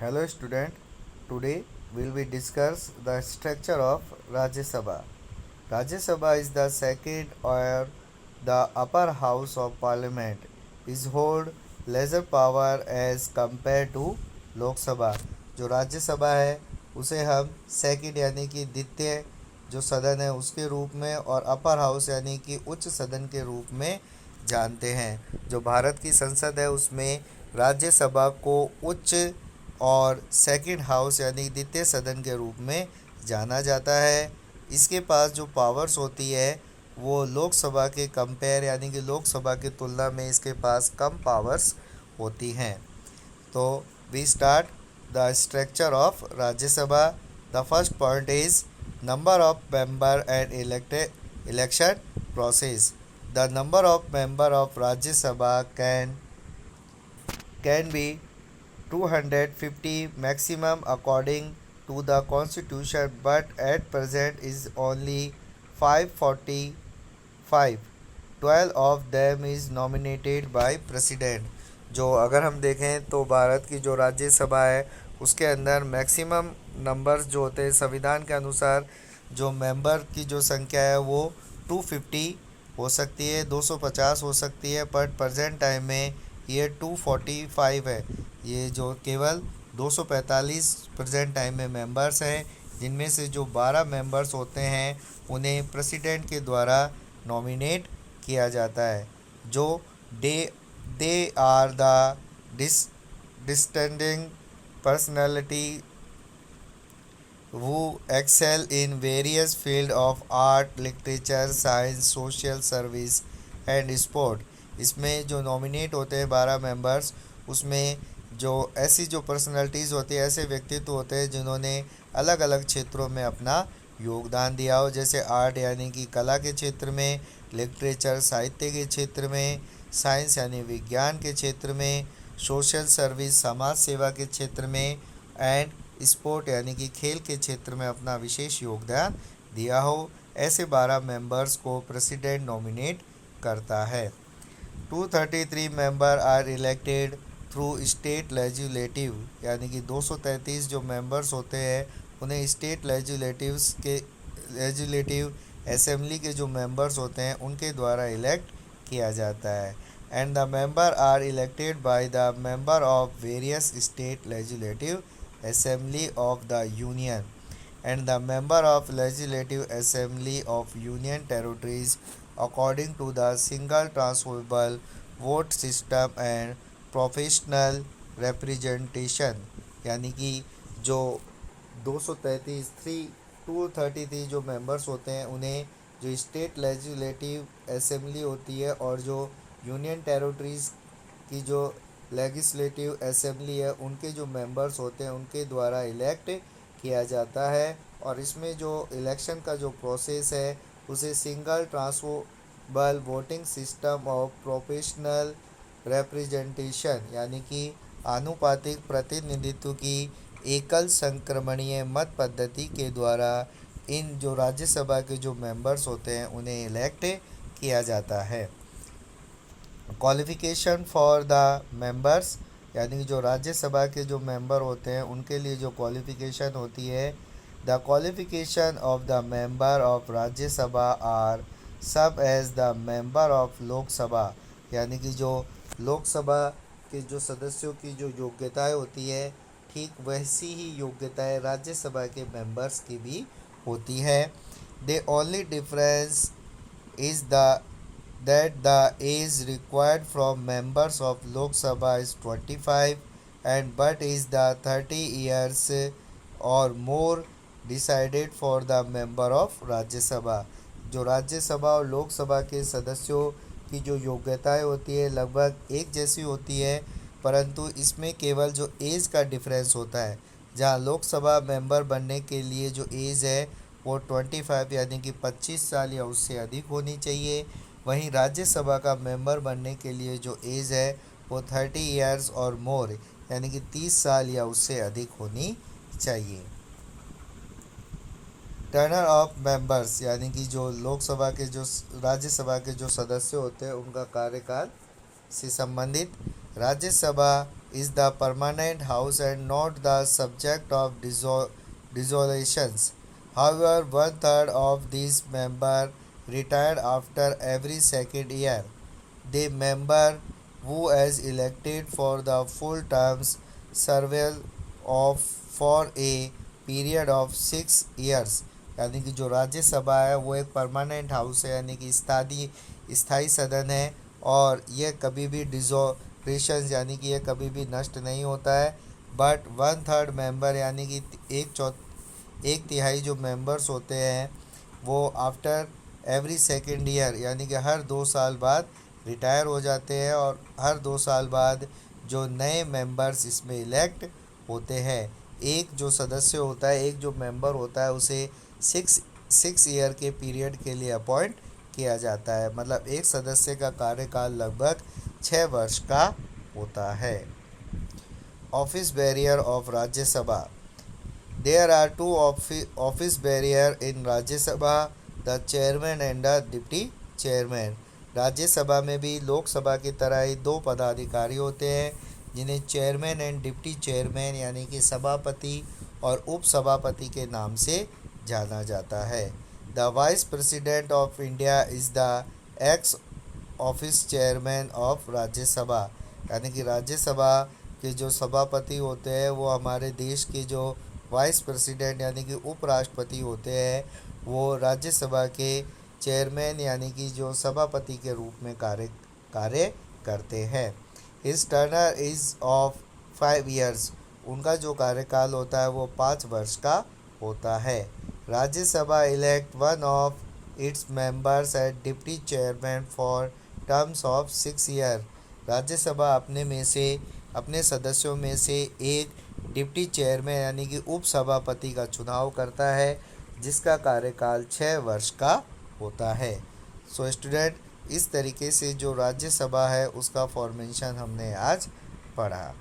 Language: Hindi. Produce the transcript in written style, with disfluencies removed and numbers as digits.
Hello student, today we will discuss the structure of Rajya Sabha. Rajya Sabha is the second or the upper house of parliament. Is hold lesser power as compared to लोक सभा. जो राज्य सभा है उसे हम सेकंड यानी कि द्वितीय जो सदन है उसके रूप में और अपर हाउस यानी कि उच्च सदन के रूप में जानते हैं. जो भारत की संसद है उसमें राज्यसभा को उच्च और सेकंड हाउस यानी द्वितीय सदन के रूप में जाना जाता है. इसके पास जो पावर्स होती है वो लोकसभा के कंपेयर यानी कि लोकसभा की तुलना में इसके पास कम पावर्स होती हैं. तो we start the structure of Rajya Sabha. The first point is number of member and election process. The number of member of Rajya Sabha can be 250 maximum according to the constitution, but at present is only 545. 12 of them is nominated by president. जो अगर हम देखें तो भारत की जो राज्यसभा है उसके अंदर मैक्सिमम नंबर्स जो होते हैं संविधान के अनुसार जो मेंबर की जो संख्या है वो 250 हो सकती है, 250 हो सकती है, बट प्रेजेंट टाइम में ये 245 है. ये जो केवल 245 प्रेजेंट टाइम में मेंबर्स हैं, जिनमें से जो 12 मेंबर्स होते हैं उन्हें प्रेसिडेंट के द्वारा नॉमिनेट किया जाता है. जो they are the distinguished personality who excel in various field of art, literature, science, social service and sport. इसमें जो नॉमिनेट होते हैं 12 मेंबर्स, उसमें जो ऐसी जो पर्सनालिटीज़ होती है, ऐसे व्यक्तित्व होते हैं जिन्होंने अलग अलग क्षेत्रों में अपना योगदान दिया हो, जैसे आर्ट यानी कि कला के क्षेत्र में, लिटरेचर साहित्य के क्षेत्र में, साइंस यानी विज्ञान के क्षेत्र में, सोशल सर्विस समाज सेवा के क्षेत्र में, एंड स्पोर्ट यानी कि खेल के क्षेत्र में अपना विशेष योगदान दिया हो. ऐसे 12 मेंबर्स को प्रेसिडेंट नॉमिनेट करता है. 233 member are elected through state legislative यानी कि 233 जो मेंबर्स होते हैं उन्हें स्टेट लेजिस्लेटिव असेंबली के जो मेंबर्स होते हैं उनके द्वारा इलेक्ट किया जाता है. And the member are elected by the member of various state legislative Assembly of the Union and the member of Legislative Assembly of Union Territories according to the single transferable vote system and proportional representation. यानी कि जो 233 जो मेंबर्स होते हैं उन्हें जो स्टेट लेजिस्लेटिव असेंबली होती है और जो यूनियन टेरिटरीज़ की जो लेजिस्लेटिव असेंबली है उनके जो मेंबर्स होते हैं उनके द्वारा इलेक्ट किया जाता है. और इसमें जो इलेक्शन का जो प्रोसेस है उसे single transferable voting system of proportional representation यानी कि आनुपातिक प्रतिनिधित्व की एकल संक्रमणीय मत पद्धति के द्वारा इन जो राज्यसभा के जो मेंबर्स होते हैं उन्हें इलेक्ट किया जाता है. क्वालिफ़िकेशन फॉर द मेंबर्स यानी कि जो राज्यसभा के जो मेंबर होते हैं उनके लिए जो क्वालिफ़िकेशन होती है. The qualification of the member of Rajya Sabha are same as the member of Lok Sabha यानी कि जो लोकसभा के जो सदस्यों की जो योग्यताएं होती है ठीक वैसी ही योग्यताएं राज्यसभा के मेंबर्स की भी होती है. They only difference is the that the age required from members of Lok Sabha is 25 and but is the 30 years or more decided for the member of Rajya Sabha. जो राज्यसभा और लोकसभा के सदस्यों की जो योग्यताएं होती है लगभग एक जैसी होती है, परंतु इसमें केवल जो एज का डिफरेंस होता है. जहां लोकसभा मेंबर बनने के लिए जो एज है वो 25 यानी कि 25 साल या उससे अधिक होनी चाहिए, वहीं राज्यसभा का मेंबर बनने के लिए जो एज है वो 30 ईयर्स और मोर यानी कि 30 साल या उससे अधिक होनी चाहिए. टर्नर ऑफ मेंबर्स यानी कि जो लोकसभा के जो राज्यसभा के जो सदस्य होते हैं उनका कार्यकाल से संबंधित. Rajya Sabha is the permanent house and not the subject of dissolutions. However, one third of these members retire after every second year. The member who is elected for the full terms serve of for a period of 6 years. यानी कि जो राज्यसभा है वो एक परमानेंट हाउस है, यानी कि स्थायी सदन है, और ये कभी भी डिसोल्यूशन यानी कि ये कभी भी नष्ट नहीं होता है। बट वन थर्ड मेंबर यानी कि एक तिहाई जो मेंबर्स होते हैं वो आफ्टर एवरी सेकेंड ईयर यानी कि हर 2 साल बाद रिटायर हो जाते हैं, और हर 2 साल बाद जो नए मेंबर्स इसमें इलेक्ट होते हैं। एक जो सदस्य होता है, एक जो मेंबर होता है, उसे 6 ईयर के पीरियड के लिए अपॉइंट किया जाता है। मतलब एक सदस्य का कार्यकाल लगभग 6 वर्ष का होता है। Office bearer of Rajya Sabha. There are two office bearer in Rajya Sabha, the chairman and the deputy chairman. Rajya Sabha में भी लोकसभा की तरह ही 2 पदाधिकारी होते हैं जिन्हें चेयरमैन एंड डिप्टी चेयरमैन यानी कि सभापति और उपसभापति के नाम से जाना जाता है। The vice president of India is the x office chairman of Rajya Sabha, यानी कि राज्यसभा के जो सभापति होते हैं वो हमारे देश के जो वाइस प्रेसिडेंट यानी कि उपराष्ट्रपति होते हैं, वो राज्यसभा के चेयरमैन यानी कि जो सभापति के रूप में कार्य करते हैं। His Turner is of 5 years। उनका जो कार्यकाल होता है वो 5 वर्ष का होता है। Rajya Sabha elect one of its members as deputy chairman for terms of 6 year। Rajya Sabha अपने सदस्यों में से एक डिप्टी चेयरमैन यानी कि उपसभापति का चुनाव करता है, जिसका कार्यकाल 6 वर्ष का होता है। सो स्टूडेंट, इस तरीके से जो राज्यसभा है उसका फॉर्मेशन हमने आज पढ़ा।